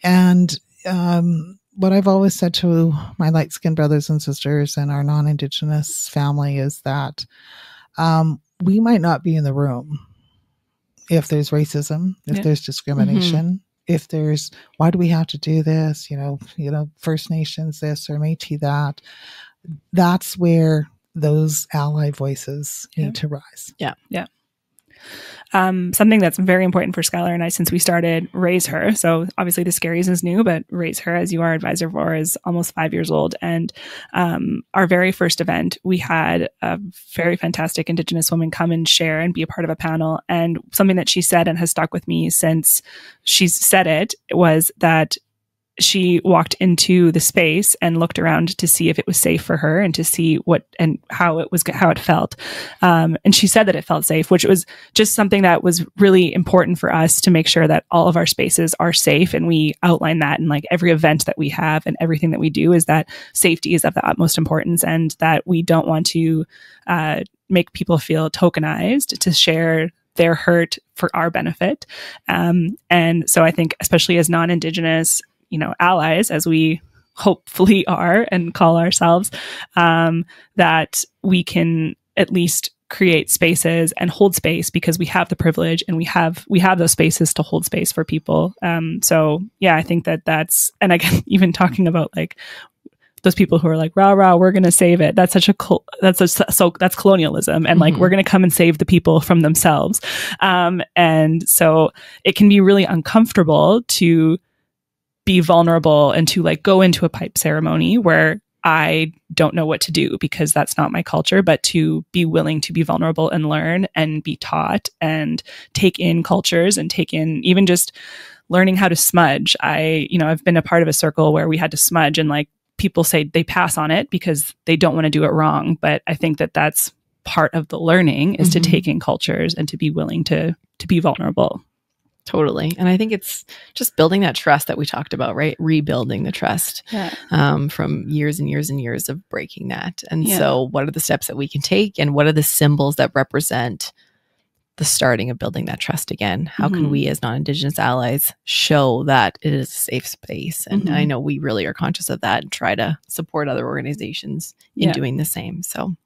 And what I've always said to my light-skinned brothers and sisters and our non-Indigenous family is that we might not be in the room if there's racism, if there's discrimination, if there's, why do we have to do this? First Nations this or Métis that. That's where those ally voices need to rise. Yeah. Yeah. Something that's very important for Skylar and I since we started Raise Her. So obviously the Scaries is new, but Raise Her, as you are advisor for, is almost 5 years old. And our very first event, we had a very fantastic Indigenous woman come and share and be a part of a panel. And something that she said and has stuck with me since she's said it was that she walked into the space and looked around to see if it was safe for her and to see what and how it felt. And she said that it felt safe, which was just something that was really important for us to make sure that all of our spaces are safe. And we outline that in like every event that we have and everything that we do is that safety is of the utmost importance and that we don't want to make people feel tokenized to share their hurt for our benefit. And so I think especially as non-Indigenous allies, as we hopefully are and call ourselves, that we can at least create spaces and hold space because we have the privilege and we have those spaces to hold space for people. So yeah, I think that's, and again, even talking about like those people who are like, rah, rah, we're going to save it. That's that's colonialism. And like, we're going to come and save the people from themselves. And so it can be really uncomfortable to be vulnerable and to like go into a pipe ceremony where I don't know what to do because that's not my culture, but to be willing to be vulnerable and learn and be taught and take in cultures and take in even just learning how to smudge. I've been a part of a circle where we had to smudge and like people say they pass on it because they don't want to do it wrong. But I think that that's part of the learning is to take in cultures and to be willing to be vulnerable. Totally. And I think it's just building that trust that we talked about, right? Rebuilding the trust from years and years and years of breaking that. And so what are the steps that we can take and what are the symbols that represent the starting of building that trust again? How can we as non-Indigenous allies show that it is a safe space? And I know we really are conscious of that and try to support other organizations in doing the same. So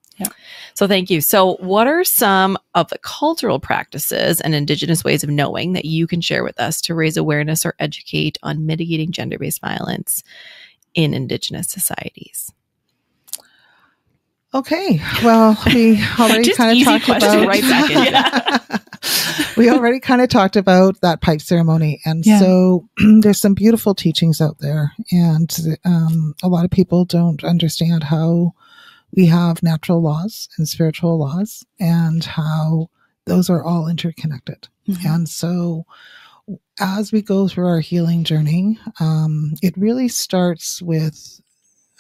thank you. So what are some of the cultural practices and Indigenous ways of knowing that you can share with us to raise awareness or educate on mitigating gender-based violence in Indigenous societies? Okay. Well, we already kind of talked about right second. We already kind of talked about that pipe ceremony. And so there's some beautiful teachings out there. And a lot of people don't understand how we have natural laws and spiritual laws and how those are all interconnected. And so as we go through our healing journey, it really starts with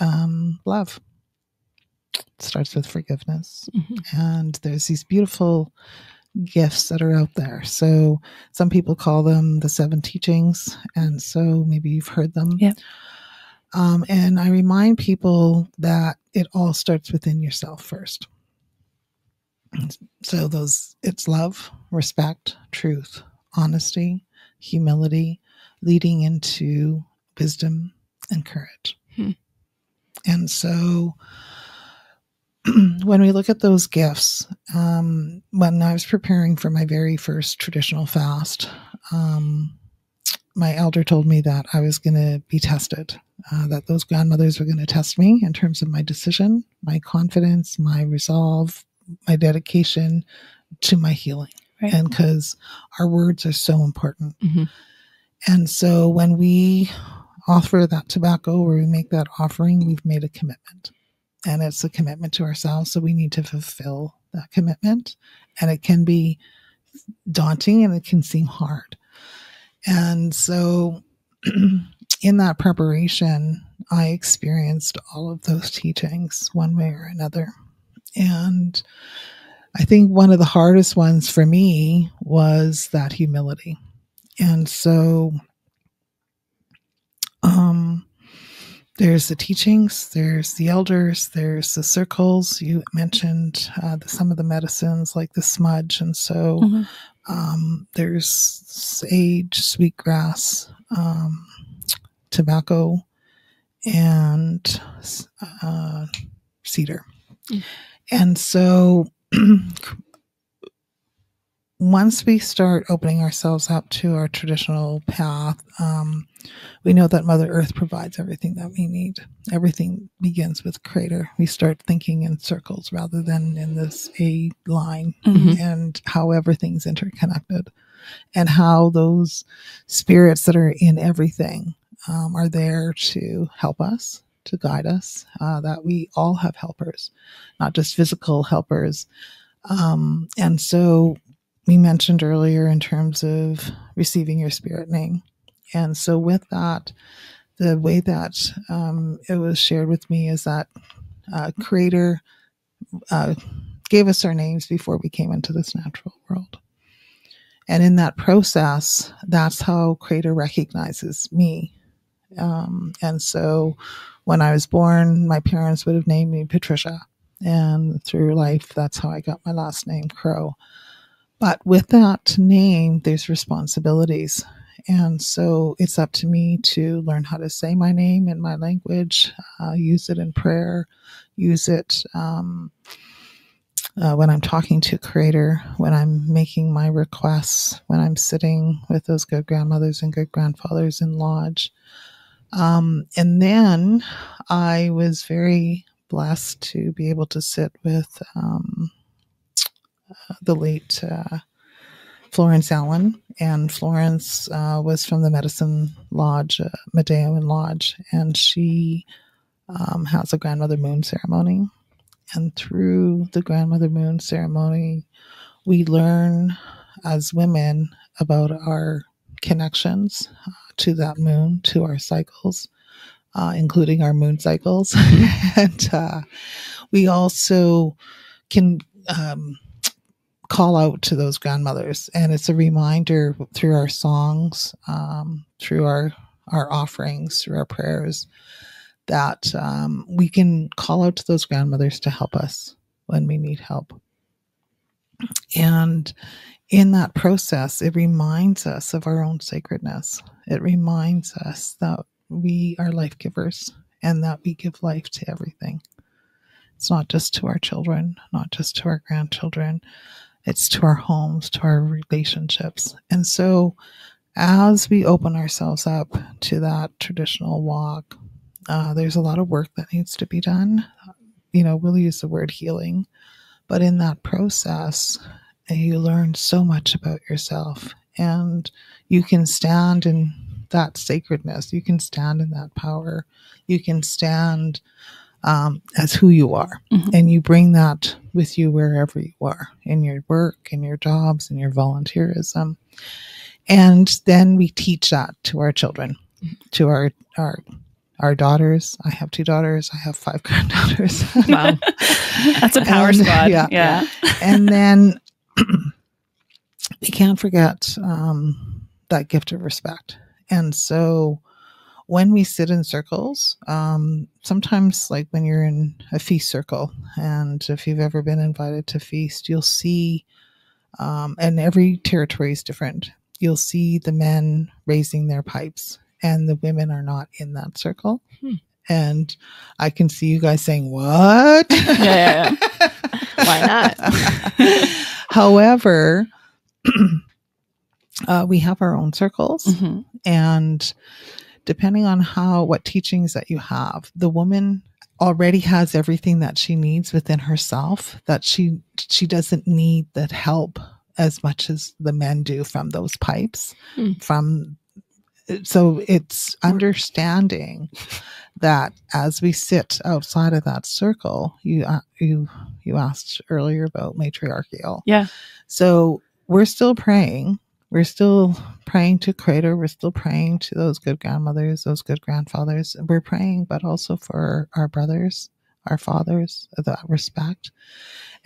love. It starts with forgiveness. And there's these beautiful gifts that are out there. So some people call them the 7 teachings. And so maybe you've heard them. Yeah. And I remind people that it all starts within yourself first. So it's love, respect, truth, honesty, humility, leading into wisdom and courage. And so when we look at those gifts, when I was preparing for my very first traditional fast, my elder told me that I was going to be tested, that those grandmothers were going to test me in terms of my decision, my confidence, my resolve, my dedication to my healing. Right. And because our words are so important. Mm-hmm. And so when we offer that tobacco, or we make that offering, we've made a commitment. And it's a commitment to ourselves. So we need to fulfill that commitment. And it can be daunting and it can seem hard. And so in that preparation, I experienced all of those teachings one way or another. And I think one of the hardest ones for me was that humility. And so there's the teachings, there's the elders, there's the circles. You mentioned some of the medicines like the smudge. And so there's sage, sweetgrass, tobacco, and cedar. And so once we start opening ourselves up to our traditional path, we know that Mother Earth provides everything that we need. Everything begins with Creator. We start thinking in circles rather than in this A line, and how everything's interconnected, and how those spirits that are in everything are there to help us, to guide us, that we all have helpers, not just physical helpers. And so we mentioned earlier in terms of receiving your spirit name. And so with that, the way that it was shared with me is that Creator gave us our names before we came into this natural world. And in that process, that's how Creator recognizes me. And so when I was born, my parents would have named me Patricia. And through life, that's how I got my last name, Crow. But with that name, there's responsibilities. And so it's up to me to learn how to say my name in my language, use it in prayer, use it when I'm talking to Creator, when I'm making my requests, when I'm sitting with those good grandmothers and good grandfathers in lodge. And then I was very blessed to be able to sit with the late Florence Allen, and Florence was from the Medicine Lodge, Medeoan Lodge, and she has a Grandmother Moon ceremony. And through the Grandmother Moon ceremony, we learn as women about our connections to that moon, to our cycles, including our moon cycles. And we also can call out to those grandmothers. And it's a reminder through our songs, through our offerings, through our prayers, that we can call out to those grandmothers to help us when we need help. And in that process, it reminds us of our own sacredness. It reminds us that we are life givers and that we give life to everything. It's not just to our children, not just to our grandchildren. It's to our homes, to our relationships. And so as we open ourselves up to that traditional walk, there's a lot of work that needs to be done. We'll use the word healing, but in that process, you learn so much about yourself, and you can stand in that sacredness. You can stand in that power. You can stand as who you are. And you bring that with you wherever you are, in your work, in your jobs, in your volunteerism. And then we teach that to our children, to our daughters. I have 2 daughters. I have 5 granddaughters. Wow. That's a power squad. Yeah. And then we can't forget that gift of respect. And so when we sit in circles, sometimes like when you're in a feast circle, and if you've ever been invited to feast, you'll see, and every territory is different, you'll see the men raising their pipes and the women are not in that circle. And I can see you guys saying, what? Yeah. not? However, we have our own circles, and depending on what teachings that you have, the woman already has everything that she needs within herself, that she doesn't need that help as much as the men do from those pipes. So it's understanding that as we sit outside of that circle, you asked earlier about matriarchal. Yeah. So we're still praying. We're still praying to Creator. We're still praying to those good grandmothers, those good grandfathers. We're praying, but also for our brothers, our fathers, that respect.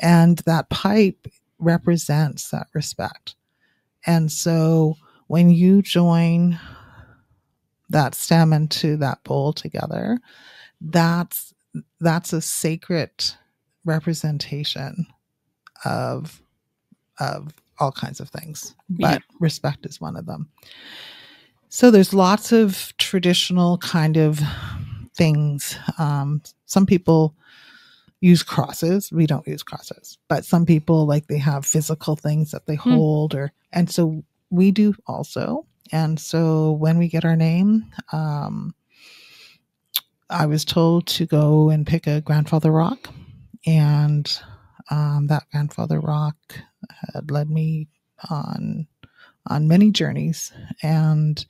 And that pipe represents that respect. And so when you join that stem into that bowl together, that's a sacred representation of all kinds of things, but respect is one of them. So there's lots of traditional kind of things. Some people use crosses. We don't use crosses, but some people, like, they have physical things that they hold, and so we do also. And so when we get our name, I was told to go and pick a grandfather rock, and that grandfather rock had led me on many journeys. And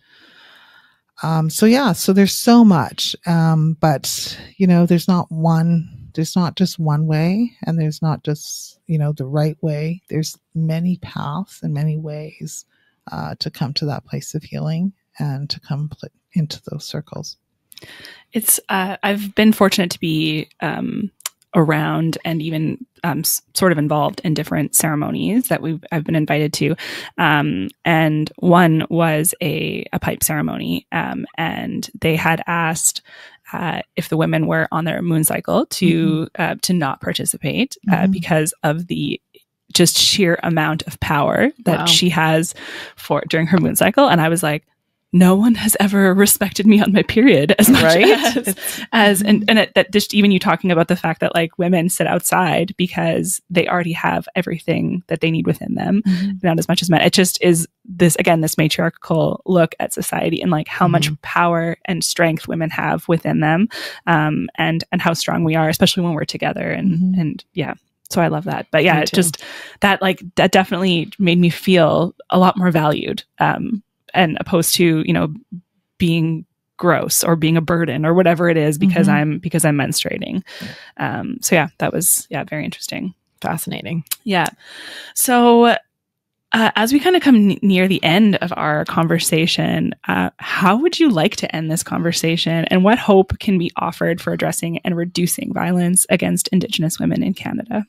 so there's so much, but there's not just one way, and there's not just the right way. There's many paths and many ways to come to that place of healing and to come into those circles. It's I've been fortunate to be around and even sort of involved in different ceremonies that I've been invited to, and one was a pipe ceremony, and they had asked if the women were on their moon cycle to not participate because of the just sheer amount of power that she has during her moon cycle. And I was like, no one has ever respected me on my period as much that just even you talking about the fact that, like, women sit outside because they already have everything that they need within them, not as much as men. It just is this matriarchal look at society and, like, how much power and strength women have within them, and how strong we are, especially when we're together. And so I love that. But yeah, it just that definitely made me feel a lot more valued. And opposed to, being gross or being a burden or whatever it is because I'm menstruating. So that was, very interesting. Fascinating. Yeah. So, as we kind of come near the end of our conversation, how would you like to end this conversation, and what hope can be offered for addressing and reducing violence against Indigenous women in Canada?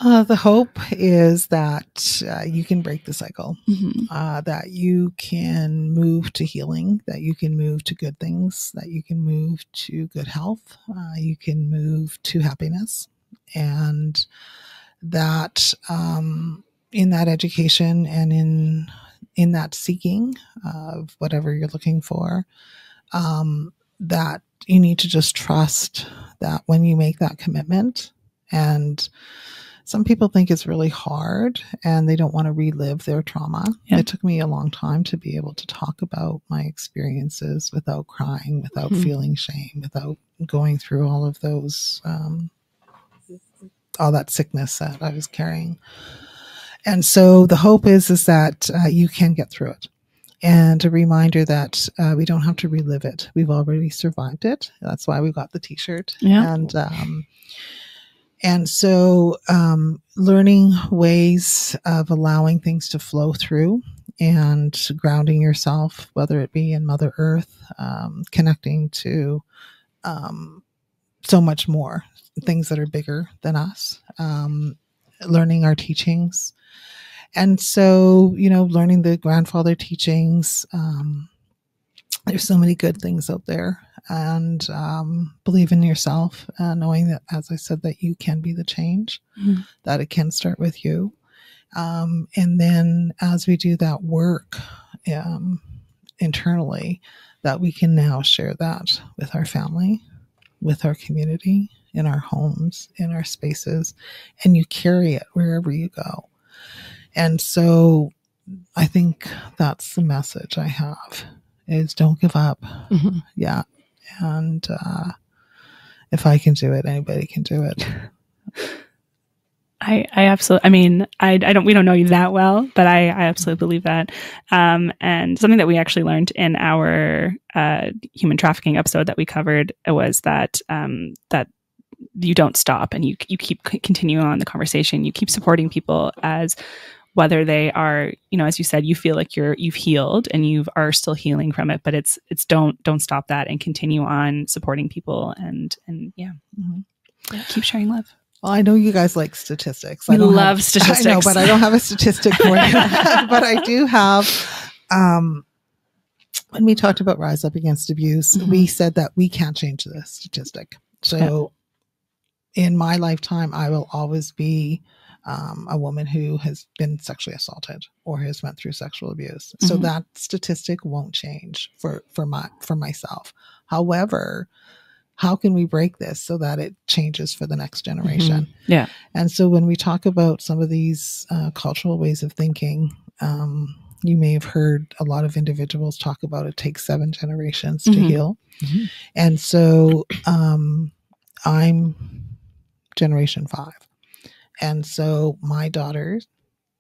The hope is that you can break the cycle, that you can move to healing, that you can move to good things, that you can move to good health, you can move to happiness, and that in that education and in that seeking of whatever you're looking for, that you need to just trust that when you make that commitment. And some people think it's really hard and they don't want to relive their trauma. It took me a long time to be able to talk about my experiences without crying, without feeling shame, without going through all of those, all that sickness that I was carrying. And so the hope is that you can get through it. And a reminder that we don't have to relive it. We've already survived it. That's why we got the t-shirt. Yeah. And so learning ways of allowing things to flow through and grounding yourself, whether it be in Mother Earth, connecting to so much more, things that are bigger than us, learning our teachings. And so, learning the grandfather teachings, there's so many good things out there, and believe in yourself, knowing that, as I said, that you can be the change, that it can start with you. And then as we do that work internally, that we can now share that with our family, with our community, in our homes, in our spaces, and you carry it wherever you go. And so I think that's the message I have, is don't give up. Mm-hmm. Yeah. And if I can do it, anybody can do it. I absolutely, I mean, we don't know you that well, but I absolutely believe that. And something that we actually learned in our human trafficking episode that we covered was that that you don't stop, and you keep continuing on the conversation. You keep supporting people, as whether they are, you know, as you said, you feel like you've healed and you are still healing from it, but it's don't stop that, and continue on supporting people, and yeah, keep sharing love. Well, I know you guys like statistics. I love statistics. I know, but I don't have a statistic for you. But I do have, when we talked about Rise Up Against Abuse, we said that we can't change the statistic. So in my lifetime, I will always be a woman who has been sexually assaulted or has went through sexual abuse. So that statistic won't change for myself. However, how can we break this so that it changes for the next generation? Yeah. And so when we talk about some of these cultural ways of thinking, you may have heard a lot of individuals talk about it takes 7 generations to heal. And so I'm generation 5. And so my daughter's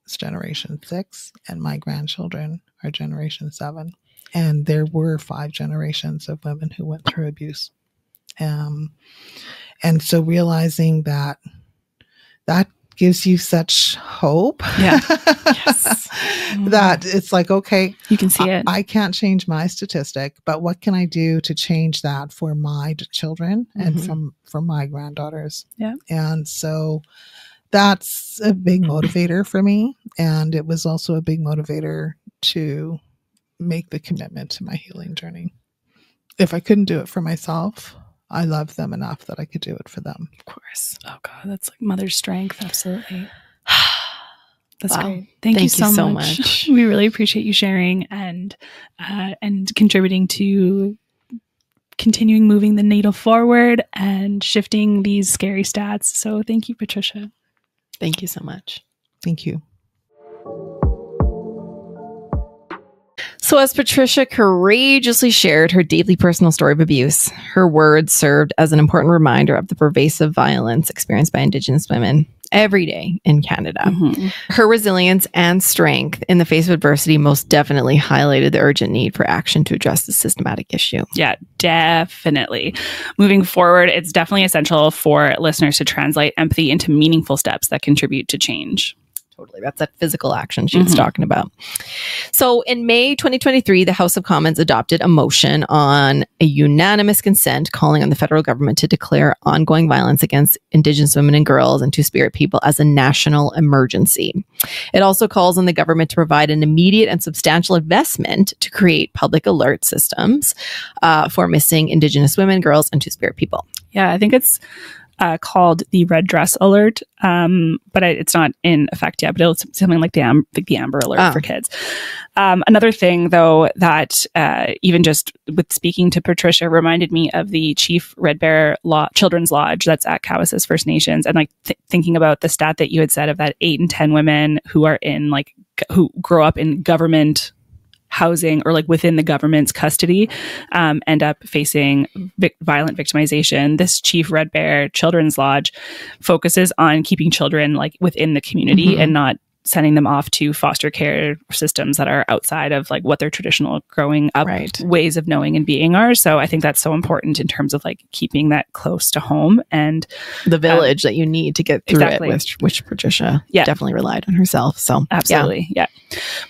generation 6 and my grandchildren are generation 7. And there were 5 generations of women who went through abuse. And so realizing that gives you such hope. Yeah. Yes. That it's like, okay, you can see it. I can't change my statistic, but what can I do to change that for my children and from my granddaughters? Yeah. And so that's a big motivator for me. And it was also a big motivator to make the commitment to my healing journey. If I couldn't do it for myself, I love them enough that I could do it for them. Of course. Oh God, that's like mother's strength. Absolutely. That's great. Thank you so much. We really appreciate you sharing and contributing to continuing moving the needle forward and shifting these scary stats. So thank you, Patricia. Thank you so much. Thank you. So as Patricia courageously shared her deeply personal story of abuse, her words served as an important reminder of the pervasive violence experienced by Indigenous women every day in Canada. Her resilience and strength in the face of adversity most definitely highlighted the urgent need for action to address this systematic issue. Yeah, definitely. Moving forward, it's definitely essential for listeners to translate empathy into meaningful steps that contribute to change. Totally. That's that physical action she was talking about. So in May 2023, the House of Commons adopted a motion on a unanimous consent calling on the federal government to declare ongoing violence against Indigenous women and girls and Two-Spirit people as a national emergency. It also calls on the government to provide an immediate and substantial investment to create public alert systems for missing Indigenous women, girls, and Two-Spirit people. Yeah, I think it's called the Red Dress Alert, but it's not in effect yet. But it's something like the Amber Alert for kids. Another thing, though, that even just with speaking to Patricia reminded me of the Chief Red Bear Children's Lodge that's at Cowessess First Nations, and like thinking about the stat that you had said of that 8 in 10 women who are in who grow up in government housing or like within the government's custody end up facing violent victimization. This Chief Red Bear Children's Lodge focuses on keeping children like within the community and not sending them off to foster care systems that are outside of like what their traditional growing up ways of knowing and being are. So I think that's so important in terms of like keeping that close to home and the village that you need to get through it, which Patricia definitely relied on herself. So absolutely. Yeah.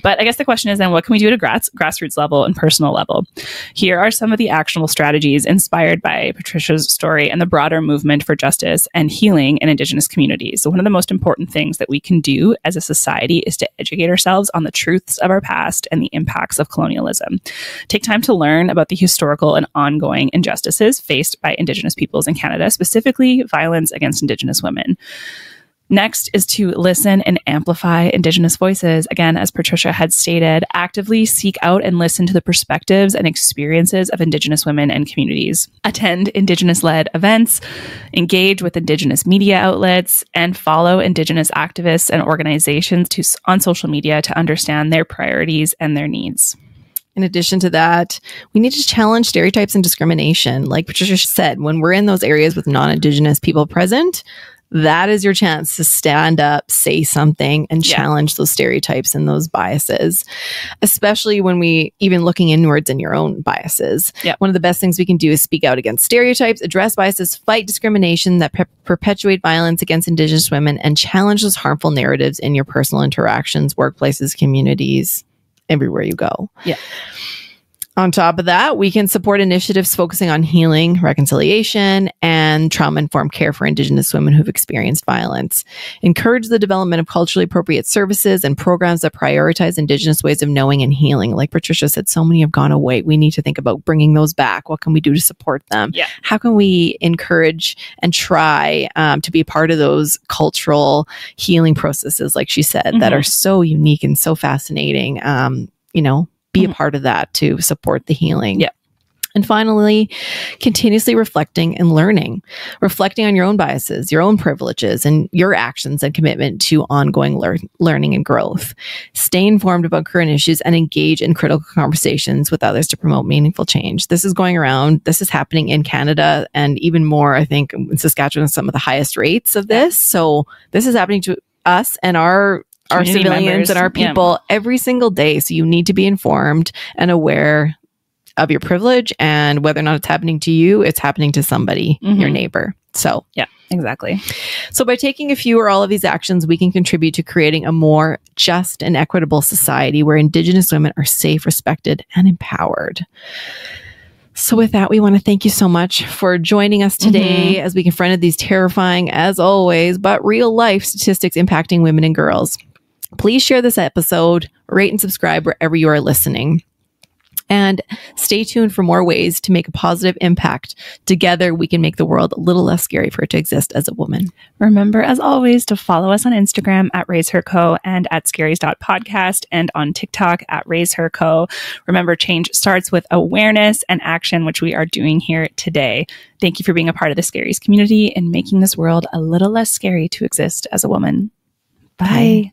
But I guess the question is then what can we do at a grassroots level and personal level? Here are some of the actionable strategies inspired by Patricia's story and the broader movement for justice and healing in Indigenous communities. So one of the most important things that we can do as a society is to educate ourselves on the truths of our past and the impacts of colonialism. Take time to learn about the historical and ongoing injustices faced by Indigenous peoples in Canada, specifically violence against Indigenous women. Next is to listen and amplify Indigenous voices. Again, as Patricia had stated, actively seek out and listen to the perspectives and experiences of Indigenous women and communities. Attend Indigenous-led events, engage with Indigenous media outlets, and follow Indigenous activists and organizations on social media to understand their priorities and their needs. In addition to that, we need to challenge stereotypes and discrimination. Like Patricia said, when we're in those areas with non-Indigenous people present, that is your chance to stand up, say something, and challenge those stereotypes and those biases, especially when we even looking inwards in your own biases. One of the best things we can do is speak out against stereotypes, address biases, fight discrimination that perpetuate violence against Indigenous women, and challenge those harmful narratives in your personal interactions, workplaces, communities, everywhere you go. On top of that, we can support initiatives focusing on healing, reconciliation, and trauma-informed care for Indigenous women who've experienced violence. Encourage the development of culturally appropriate services and programs that prioritize Indigenous ways of knowing and healing. Like Patricia said, so many have gone away. We need to think about bringing those back. What can we do to support them? How can we encourage and try to be a part of those cultural healing processes, like she said, that are so unique and so fascinating, be a part of that to support the healing. And finally, continuously reflecting and learning. Reflecting on your own biases, your own privileges, and your actions and commitment to ongoing learning and growth. Stay informed about current issues and engage in critical conversations with others to promote meaningful change. This is going around. This is happening in Canada, and even more, I think, in Saskatchewan, some of the highest rates of this. So this is happening to us and our civilians members, and our people every single day. So you need to be informed and aware of your privilege, and whether or not it's happening to you, it's happening to somebody, your neighbor. So exactly. So by taking a few or all of these actions, we can contribute to creating a more just and equitable society where Indigenous women are safe, respected, and empowered. So with that, we want to thank you so much for joining us today as we confronted these terrifying, as always, but real life statistics impacting women and girls. Please share this episode, rate and subscribe wherever you are listening. And stay tuned for more ways to make a positive impact. Together, we can make the world a little less scary for it to exist as a woman. Remember, as always, to follow us on Instagram at RaiseHerCo and at scaries.podcast, and on TikTok at RaiseHerCo. Remember, change starts with awareness and action, which we are doing here today. Thank you for being a part of the Scaries community and making this world a little less scary to exist as a woman. Bye.